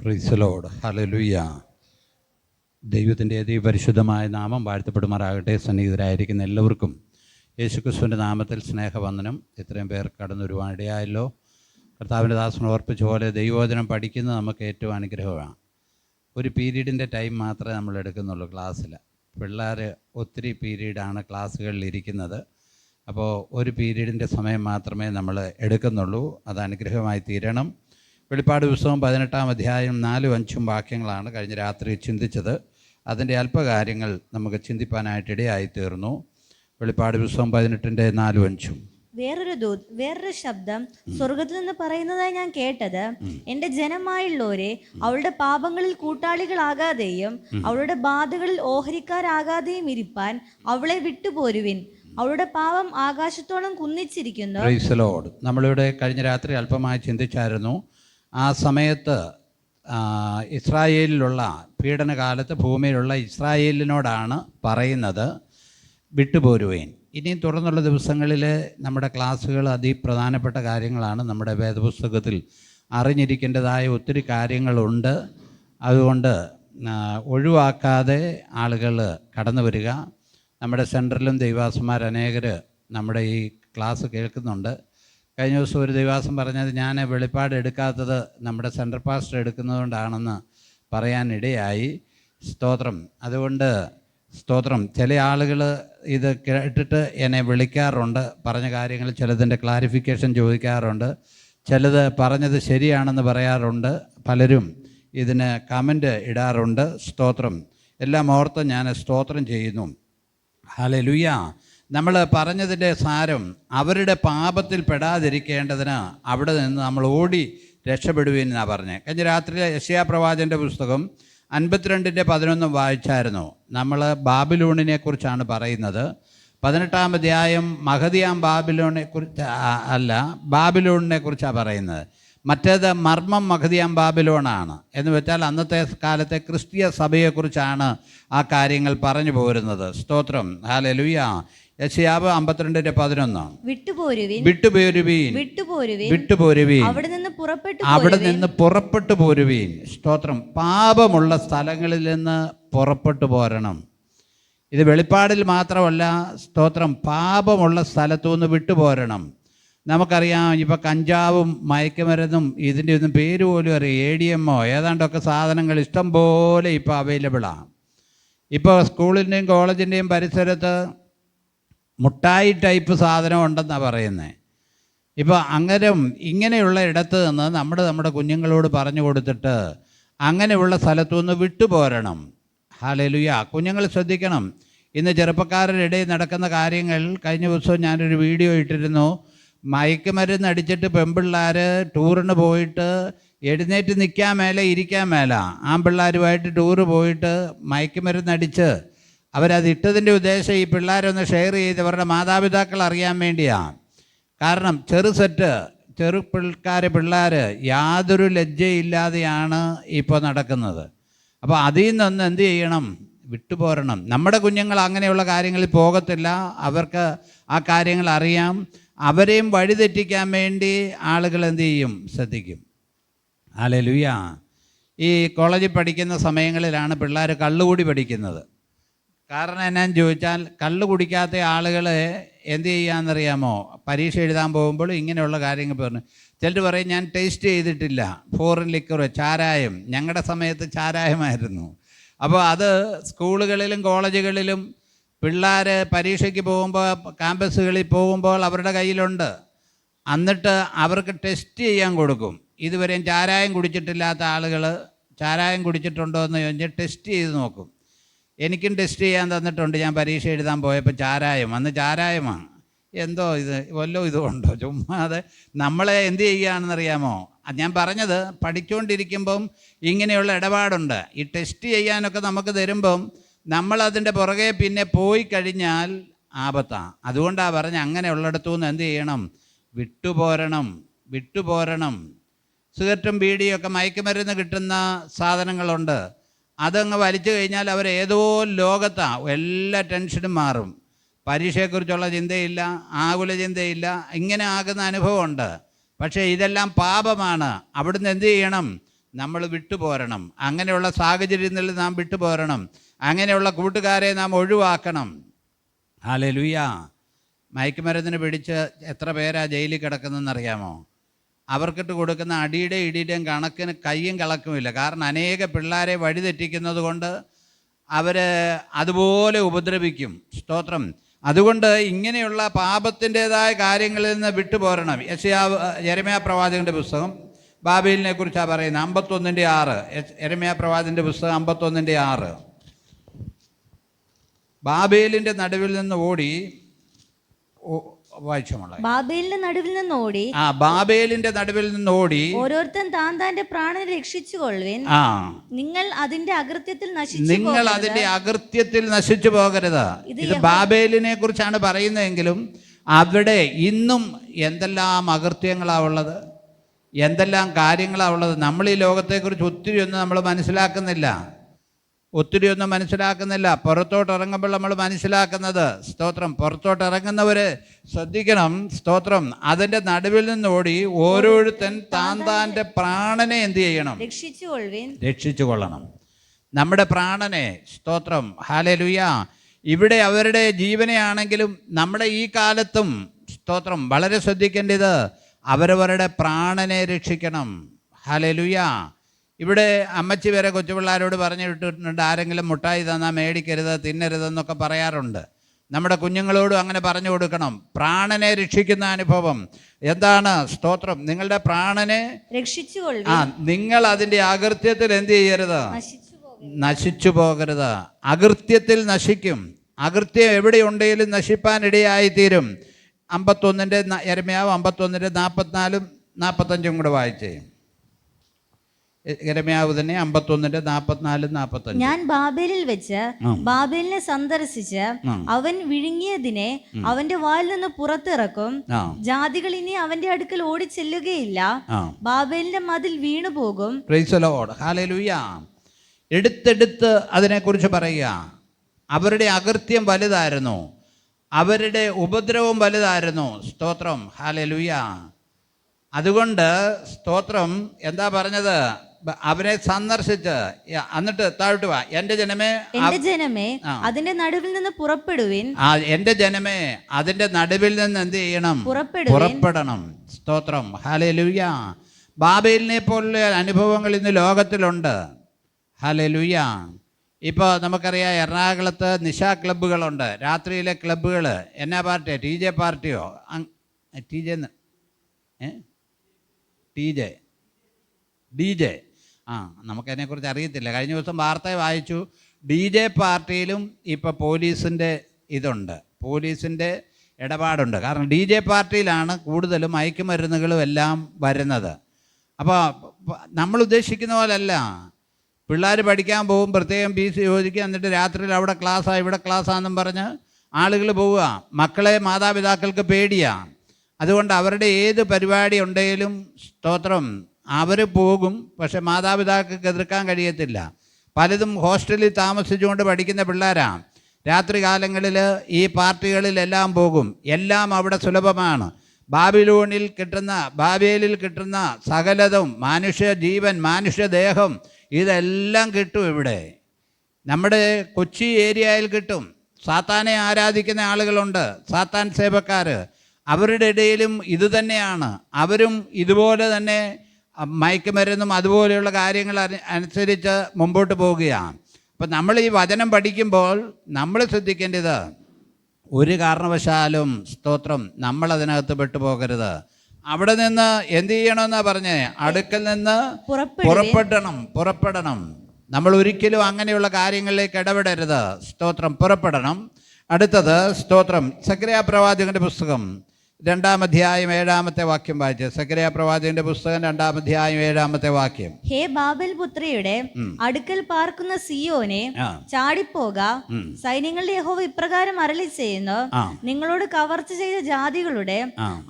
Price the Lord. Hallelujah. ദൈവത്തിൻ്റെ അതിപരിശുദ്ധമായ നാമം വാഴ്ത്തപ്പെടുമാറാകട്ടെ. സന്നിഹിതരായിരിക്കുന്ന എല്ലാവർക്കും യേശുക്രിസ്തുവിൻ്റെ നാമത്തിൽ സ്നേഹവന്ദനം. ഇത്രയും പേർ കടന്നൊരുവാൻ ഇടയായല്ലോ. കർത്താവിൻ്റെ ദാസൻ ഓർപ്പിച്ച പോലെ ദൈവവചനം പഠിക്കുന്നത് നമുക്ക് ഏറ്റവും അനുഗ്രഹമാണ്. ഒരു പീരീഡിൻ്റെ ടൈം മാത്രമേ നമ്മൾ എടുക്കുന്നുള്ളൂ ക്ലാസ്സിൽ. പിള്ളേർ ഒത്തിരി പീരീഡാണ് ക്ലാസ്സുകളിൽ ഇരിക്കുന്നത്. അപ്പോൾ ഒരു പീരീഡിൻ്റെ സമയം മാത്രമേ നമ്മൾ എടുക്കുന്നുള്ളൂ. അത് അനുഗ്രഹമായി തീരണം. വെളിപ്പാട് പുസ്തകം 18-ാം അധ്യായം 4-5 വാക്യങ്ങളാണ് കഴിഞ്ഞ രാത്രി ചിന്തിച്ചത്. അതിൻ്റെ അല്പകാര്യങ്ങൾ നമുക്ക് ചിന്തിപ്പാനായിട്ടിടയായി തീർന്നു. വെളിപ്പാട് പുസ്തകം 18-ന്റെ 4-5. വേറൊരു ശബ്ദം സ്വർഗത്തിൽ നിന്ന് പറയുന്നതായി ഞാൻ കേട്ടത്, എന്റെ ജനമായുള്ളവരെ, അവളുടെ പാപങ്ങളിൽ കൂട്ടാളികളാകാതെയും അവളുടെ ബാധകളിൽ ഓഹരിക്കാരാകാതെയും ഇരിപ്പാൻ അവളെ വിട്ടുപോരുവിൻ. അവളുടെ പാപം ആകാശത്തോളം കുന്നിച്ചിരിക്കുന്നു. Price the Lord. നമ്മളിവിടെ കഴിഞ്ഞ രാത്രി അല്പമായി ചിന്തിച്ചായിരുന്നു. ആ സമയത്ത് ഇസ്രായേലിലുള്ള പീഡനകാലത്ത് ഭൂമിയിലുള്ള ഇസ്രായേലിനോടാണ് പറയുന്നത്, വിട്ടുപോരുവേൻ. ഇനിയും തുടർന്നുള്ള ദിവസങ്ങളിൽ നമ്മുടെ ക്ലാസ്സുകൾ അതിപ്രധാനപ്പെട്ട കാര്യങ്ങളാണ്. നമ്മുടെ വേദപുസ്തകത്തിൽ അറിഞ്ഞിരിക്കേണ്ടതായ ഒത്തിരി കാര്യങ്ങളുണ്ട്. അതുകൊണ്ട് ഒഴിവാക്കാതെ ആളുകൾ കടന്നു വരിക. നമ്മുടെ സെൻറ്ററിലും ദൈവാസന്മാർ അനേകർ നമ്മുടെ ഈ ക്ലാസ് കേൾക്കുന്നുണ്ട്. കഴിഞ്ഞ ദിവസം ഒരു ദൈവാസം പറഞ്ഞത്, ഞാൻ വെളിപ്പാട് എടുക്കാത്തത് നമ്മുടെ സെൻട്രൽ പാസ്റ്റർ എടുക്കുന്നതുകൊണ്ടാണെന്ന് പറയാനിടയായി. സ്തോത്രം. അതുകൊണ്ട് സ്തോത്രം. ചില ആളുകൾ ഇത് കേട്ടിട്ട് എന്നെ വിളിക്കാറുണ്ട്. പറഞ്ഞ കാര്യങ്ങൾ ചിലതിൻ്റെ ക്ലാരിഫിക്കേഷൻ ചോദിക്കാറുണ്ട്. ചിലത് പറഞ്ഞത് ശരിയാണെന്ന് പറയാറുണ്ട്. പലരും ഇതിന് കമൻറ്റ് ഇടാറുണ്ട്. സ്തോത്രം. എല്ലാം ഓർത്ത് ഞാൻ സ്തോത്രം ചെയ്യുന്നു. ഹല്ലേലൂയ. നമ്മൾ പറഞ്ഞതിൻ്റെ സാരം, അവരുടെ പാപത്തിൽ പെടാതിരിക്കേണ്ടതിന് അവിടെ നിന്ന് നമ്മൾ ഓടി രക്ഷപ്പെടുവീന്നാണ് പറഞ്ഞത്. കഴിഞ്ഞ രാത്രി യെശയ്യാ പ്രവാചകൻ്റെ പുസ്തകം 52-ന്റെ 11 വായിച്ചായിരുന്നു. നമ്മൾ ബാബിലോണിനെ കുറിച്ചാണ് പറയുന്നത്. 18-ാം അധ്യായം മഹദിയാം ബാബിലോണിനെ കുറിച്ച് അല്ല, ബാബിലോണിനെ കുറിച്ചാണ് പറയുന്നത്. മറ്റേത് മർമ്മം മഹദിയാം ബാബിലോണാണ്. എന്ന് വെച്ചാൽ അന്നത്തെ കാലത്തെ ക്രിസ്തീയ സഭയെക്കുറിച്ചാണ് ആ കാര്യങ്ങൾ പറഞ്ഞു പോരുന്നത്. സ്തോത്രം. ഹല്ലേലൂയ. യെശയ്യാവ് 52-ന്റെ 11. വിട്ടുപോരുവീൻ, അവിടെ നിന്ന് പുറപ്പെട്ടു പോരുവീൻ. സ്തോത്രം. പാപമുള്ള സ്ഥലങ്ങളിൽ നിന്ന് പുറപ്പെട്ടു പോരണം. ഇത് വെളിപ്പാടിൽ മാത്രമല്ല. സ്തോത്രം. പാപമുള്ള സ്ഥലത്തുനിന്ന് വിട്ടുപോരണം. നമുക്കറിയാം, ഇപ്പോൾ കഞ്ചാവും മയക്കുമരുന്നും ഇതിൻ്റെ ഒന്നും പേര് പോലും അറിയാം, ADMO ഏതാണ്ടൊക്കെ സാധനങ്ങൾ ഇഷ്ടം പോലെ ഇപ്പോൾ അവൈലബിളാണ്. ഇപ്പോൾ സ്കൂളിൻ്റെയും കോളേജിൻ്റെയും പരിസരത്ത് മുട്ടായി ടൈപ്പ് സാധനം ഉണ്ടെന്നാണ് പറയുന്നത്. ഇപ്പോൾ ഇങ്ങനെയുള്ള ഇടത്ത് നിന്ന് നമ്മുടെ കുഞ്ഞുങ്ങളോട് പറഞ്ഞു കൊടുത്തിട്ട് അങ്ങനെയുള്ള സ്ഥലത്തുനിന്ന് വിട്ടുപോരണം. ഹല്ലേലൂയ. കുഞ്ഞുങ്ങൾ ശ്രദ്ധിക്കണം. ഇന്ന് ചെറുപ്പക്കാരുടെ ഇടയിൽ നടക്കുന്ന കാര്യങ്ങൾ. കഴിഞ്ഞ ദിവസം ഞാനൊരു വീഡിയോ ഇട്ടിരുന്നു. മയക്കുമരുന്ന് അടിച്ചിട്ട് പെൺപിള്ളേർ ടൂറിന് പോയിട്ട് എഴുന്നേറ്റ് നിൽക്കാൻ മേലെ ഇരിക്കാൻ മേല. ആൺപിള്ളേരുമായിട്ട് ടൂറ് പോയിട്ട് മയക്കുമരുന്നടിച്ച് അവരതിട്ടതിൻ്റെ ഉദ്ദേശം ഈ പിള്ളേരൊന്ന് ഷെയർ ചെയ്ത് അവരുടെ മാതാപിതാക്കൾ അറിയാൻ വേണ്ടിയാണ്. കാരണം പിള്ളേർ യാതൊരു ലജ്ജയില്ലാതെയാണ് ഇപ്പോൾ നടക്കുന്നത്. അപ്പോൾ അതിൽ നിന്ന് എന്ത് ചെയ്യണം? വിട്ടുപോരണം. നമ്മുടെ കുഞ്ഞുങ്ങൾ അങ്ങനെയുള്ള കാര്യങ്ങളിൽ പോകത്തില്ല. അവർക്ക് ആ കാര്യങ്ങൾ അറിയാം. അവരെയും വഴിതെറ്റിക്കാൻ വേണ്ടി ആളുകൾ എന്ത് ചെയ്യും? ശ്രദ്ധിക്കും. ഹല്ലേലൂയ. ഈ കോളേജിൽ പഠിക്കുന്ന സമയങ്ങളിലാണ് പിള്ളേർ കള്ളുകൂടി പഠിക്കുന്നത്. കാരണം എന്നാന്ന് ചോദിച്ചാൽ, കള്ളു കുടിക്കാത്ത ആളുകൾ എന്ത് ചെയ്യാമെന്നറിയാമോ? പരീക്ഷ എഴുതാൻ പോകുമ്പോൾ ഇങ്ങനെയുള്ള കാര്യങ്ങൾ പറഞ്ഞു. ചിലർ പറയും, ഞാൻ ടേസ്റ്റ് ചെയ്തിട്ടില്ല ഫോറിൻ ലിക്കർ, ചാരായം. ഞങ്ങളുടെ സമയത്ത് ചാരായമായിരുന്നു. അപ്പോൾ അത് സ്കൂളുകളിലും കോളേജുകളിലും പിള്ളേർ പരീക്ഷയ്ക്ക് പോകുമ്പോൾ, ക്യാമ്പസുകളിൽ പോകുമ്പോൾ അവരുടെ കയ്യിലുണ്ട്. എന്നിട്ട് അവർക്ക് ടെസ്റ്റ് ചെയ്യാൻ കൊടുക്കും. ഇതുവരെയും ചാരായം കുടിച്ചിട്ടില്ലാത്ത ആളുകൾ ചാരായം കുടിച്ചിട്ടുണ്ടോ എന്ന് ചോദിച്ചാൽ ടെസ്റ്റ് ചെയ്ത് നോക്കും. എനിക്കും ടെസ്റ്റ് ചെയ്യാൻ തന്നിട്ടുണ്ട്. ഞാൻ പരീക്ഷ എഴുതാൻ പോയപ്പോൾ അന്ന് ചാരായമാണ്. എന്തോ ഇതുണ്ടോ? ചുമ്മാതെ നമ്മളെ എന്ത് ചെയ്യുകയാണെന്നറിയാമോ? ഞാൻ പറഞ്ഞത്, പഠിച്ചുകൊണ്ടിരിക്കുമ്പം ഇങ്ങനെയുള്ള ഇടപാടുണ്ട്. ഈ ടെസ്റ്റ് ചെയ്യാനൊക്കെ നമുക്ക് തരുമ്പം നമ്മളതിൻ്റെ പുറകെ പിന്നെ പോയി കഴിഞ്ഞാൽ ആപത്താണ്. അതുകൊണ്ടാണ് പറഞ്ഞത്, അങ്ങനെയുള്ളിടത്തു നിന്ന് എന്ത് ചെയ്യണം? വിട്ടുപോരണം. സിഗരറ്റും ബീഡിയൊക്കെ മയക്കുമരുന്ന് കിട്ടുന്ന സാധനങ്ങളുണ്ട്. അതങ്ങ് വലിച്ചു കഴിഞ്ഞാൽ അവരേതോ ലോകത്താണ്. എല്ലാ ടെൻഷനും മാറും. പരീക്ഷയെക്കുറിച്ചുള്ള ചിന്തയില്ല, ആകുല ചിന്തയില്ല. ഇങ്ങനെ ആകുന്ന അനുഭവമുണ്ട്. പക്ഷേ ഇതെല്ലാം പാപമാണ്. അവിടുന്ന് എന്ത് ചെയ്യണം? നമ്മൾ വിട്ടുപോരണം. അങ്ങനെയുള്ള സാഹചര്യങ്ങളിൽ നാം വിട്ടുപോരണം. അങ്ങനെയുള്ള കൂട്ടുകാരെ നാം ഒഴിവാക്കണം. ഹല്ലേലൂയ. മയക്കുമരുന്നിന് പിടിച്ച് എത്ര പേരാ ജയിലിൽ കിടക്കുന്നതെന്നറിയാമോ? അവർക്കിട്ട് കൊടുക്കുന്ന അടിയുടെ ഇടിയുടെയും കണക്കിന് കയ്യും കണക്കുമില്ല. കാരണം അനേക പിള്ളേരെ വഴിതെറ്റിക്കുന്നത് കൊണ്ട് അവർ അതുപോലെ ഉപദ്രവിക്കും. സ്തോത്രം. അതുകൊണ്ട് ഇങ്ങനെയുള്ള പാപത്തിൻ്റെതായ കാര്യങ്ങളിൽ നിന്ന് വിട്ടുപോരണം. യെരമ്യാ പ്രവാചകൻ്റെ പുസ്തകം ബാബേലിനെ കുറിച്ചാണ് പറയുന്നത്. 51:6. യെരമ്യാ പ്രവാചകൻ്റെ പുസ്തകം 51:6. ബാബേലിൻ്റെ നടുവിൽ നിന്ന് ഓടി വായിച്ചോളെ. ബാബേലിന്റെ നടുവിൽ നിന്ന് ഓടി ബാബേലിന്റെ നടുവിൽ നിന്ന് ഓടി ഓരോരുത്തൻ താന്റെ പ്രാണനെ രക്ഷിച്ചുകൊള്ളുവിൻ. നിങ്ങൾ അതിന്റെ അകൃത്യത്തിൽ നശിച്ചു പോകരുത്. ഇത് ബാബേലിനെ കുറിച്ചാണ് പറയുന്നതെങ്കിലും അവിടെ ഇന്നും എന്തെല്ലാം അകൃത്യങ്ങളാണ് ഉള്ളത്, എന്തെല്ലാം കാര്യങ്ങളാണ് ഉള്ളത്. നമ്മൾ ഈ ലോകത്തെക്കുറിച്ച് ഒത്തിരി ഒന്നും നമ്മൾ മനസ്സിലാക്കുന്നില്ല. പുറത്തോട്ട് ഇറങ്ങുമ്പോൾ നമ്മൾ മനസ്സിലാക്കുന്നത്. സ്തോത്രം. പുറത്തോട്ട് ഇറങ്ങുന്നവർ ശ്രദ്ധിക്കണം. സ്തോത്രം. അതിൻ്റെ നടുവിൽ നിന്ന് ഓടി ഓരോരുത്തൻ താന്റെ പ്രാണനെ എന്ത് ചെയ്യണം? രക്ഷിച്ചുകൊള്ളണം. നമ്മുടെ പ്രാണനെ. സ്തോത്രം. ഹല്ലേലൂയ. ഇവിടെ അവരുടെ ജീവനെയാണെങ്കിലും നമ്മുടെ ഈ കാലത്തും സ്തോത്രം വളരെ ശ്രദ്ധിക്കേണ്ടത് അവരവരുടെ പ്രാണനെ രക്ഷിക്കണം. ഹല്ലേലൂയ. ഇവിടെ അമ്മച്ചി വരെ കൊച്ചുപിള്ളാരോട് പറഞ്ഞു വിട്ടിട്ടുണ്ട്, ആരെങ്കിലും മുട്ടായി തന്നാൽ മേടിക്കരുത്, തിന്നരുതെന്നൊക്കെ പറയാറുണ്ട്. നമ്മുടെ കുഞ്ഞുങ്ങളോടും അങ്ങനെ പറഞ്ഞു കൊടുക്കണം. പ്രാണനെ രക്ഷിക്കുന്ന അനുഭവം എന്താണ്? സ്തോത്രം. നിങ്ങളുടെ പ്രാണനെ നിങ്ങൾ അതിൻ്റെ അകൃത്യത്തിൽ എന്ത് ചെയ്യരുത്? നശിച്ചു പോകരുത്. അകൃത്യത്തിൽ നശിക്കും. അകൃത്യം എവിടെയുണ്ടെങ്കിലും നശിപ്പാനിടയായിത്തീരും. 51 യെരമ്യാവ് 51:44 45 കൂടെ വായിച്ചേ. യെരമ്യാവ് തന്നെ 51:44 45. ഞാൻ ബാബേലിൽ വെച്ച് ബാബേലിനെ സന്ദർശിച്ച് അവൻ വിഴുങ്ങിയതിനെ അവന്റെ വായിൽ നിന്ന് പുറത്തിറക്കും. ജാതികൾ ഇനി അവന്റെ അടുക്കൽ ഓടി ചെല്ലുകയില്ല. ബാബേലിന്റെ മതിൽ വീണുപോകും. Praise the Lord. ഹല്ലേലൂയ. എടുത്തെടുത്ത് അതിനെക്കുറിച്ച് പറയുക. അവരുടെ അകൃത്യം വലുതായിരുന്നു, അവരുടെ ഉപദ്രവം വലുതായിരുന്നു. സ്തോത്രം. ഹല്ലേലൂയ. അതുകൊണ്ട് സ്തോത്രം എന്താ പറഞ്ഞത്? അവരെ സന്ദർശിച്ച് എന്നിട്ട് താഴോട്ട് വാ. എന്റെ ജനമേ അതിന്റെ നടുവിൽ നിന്ന് പുറപ്പെടുവിൻ. എന്റെ ജനമേ അതിന്റെ നടുവിൽ നിന്ന് എന്ത് ചെയ്യണം? പുറപ്പെടണം. സ്തോത്രം. ഹല്ലേലൂയ. ബാബേലിനെ പോലുള്ള അനുഭവങ്ങൾ ഇന്ന് ലോകത്തിലുണ്ട്. ഹല്ലേലൂയ. ഇപ്പോൾ നമുക്കറിയാം എറണാകുളത്ത് നിശാ ക്ലബ്ബുകളുണ്ട്, രാത്രിയിലെ ക്ലബ്ബുകൾ. എന്നാ പാർട്ടിയോ? TJ പാർട്ടിയോ? DJ. നമുക്കതിനെക്കുറിച്ച് അറിയത്തില്ല. കഴിഞ്ഞ ദിവസം വാർത്ത വായിച്ചു. DJ പാർട്ടിയിലും ഇപ്പോൾ പോലീസിൻ്റെ ഇതുണ്ട്, പോലീസിൻ്റെ ഇടപാടുണ്ട്. കാരണം DJ പാർട്ടിയിലാണ് കൂടുതലും മയക്കുമരുന്നുകളും എല്ലാം വരുന്നത്. അപ്പോൾ നമ്മൾ ഉദ്ദേശിക്കുന്ന പോലല്ല. പിള്ളേർ പഠിക്കാൻ പോകും, പ്രത്യേകം ഫീസ് ചോദിക്കുക, എന്നിട്ട് രാത്രിയിൽ അവിടെ ക്ലാസ്സാണ് ഇവിടെ ക്ലാസ്സാണെന്നും പറഞ്ഞ് ആളുകൾ പോവുക. മക്കളെ മാതാപിതാക്കൾക്ക് പേടിയാണ്. അതുകൊണ്ട് അവരുടെ ഏത് പരിപാടി ഉണ്ടെങ്കിലും സ്തോത്രം അവർ പോകും. പക്ഷെ മാതാപിതാക്കൾക്ക് എതിർക്കാൻ കഴിയത്തില്ല. പലതും ഹോസ്റ്റലിൽ താമസിച്ചുകൊണ്ട് പഠിക്കുന്ന പിള്ളേരാണ്. രാത്രി കാലങ്ങളിൽ ഈ പാർട്ടികളിലെല്ലാം പോകും. എല്ലാം അവിടെ സുലഭമാണ്. ബാബേലിൽ കിട്ടുന്ന സകലതും, മനുഷ്യ ജീവൻ, മനുഷ്യദേഹം, ഇതെല്ലാം കിട്ടും ഇവിടെ. നമ്മുടെ കൊച്ചി ഏരിയയിൽ കിട്ടും. സാത്താനെ ആരാധിക്കുന്ന ആളുകളുണ്ട്, സാത്താൻ സേവക്കാർ. അവരുടെ ഇടയിലും ഇതുതന്നെയാണ്. അവരും ഇതുപോലെ തന്നെ മയക്കുമരുന്നും അതുപോലെയുള്ള കാര്യങ്ങൾ അനുസരിച്ച് മുമ്പോട്ട് പോവുകയാണ്. അപ്പം നമ്മൾ ഈ വചനം പഠിക്കുമ്പോൾ നമ്മൾ ശ്രദ്ധിക്കേണ്ടത് ഒരു കാരണവശാലും സ്തോത്രം നമ്മളതിനകത്ത് പെട്ടുപോകരുത്. അവിടെ നിന്ന് എന്ത് ചെയ്യണമെന്നാ പറഞ്ഞേ? അടുക്കൽ നിന്ന് പുറപ്പെടണം. നമ്മൾ ഒരിക്കലും അങ്ങനെയുള്ള കാര്യങ്ങളിലേക്ക് ഇടപെടരുത്. സ്തോത്രം. പുറപ്പെടണം. അടുത്തത് സ്തോത്രം. സക്കറിയാ പ്രവാചകന്റെ പുസ്തകം 2-ാം അധ്യായം 7-ാമത്തെ വാക്യം വായിച്ച്. സക്കറിയാ പ്രവാചകന്റെ പുസ്തകം 2-ാം അധ്യായം 7-ാമത്തെ വാക്യം. ഹേ ബാബേൽ പുത്രിയുടെ അടുക്കൽ പാർക്കുന്ന സിയോനെ, ചാടിപ്പോക. സൈന്യങ്ങളുടെ യഹോവ ഇപ്രകാരം അരുളി ചെയ്യുന്നു, നിങ്ങളോട് കവർച്ച ചെയ്ത ജാതികളുടെ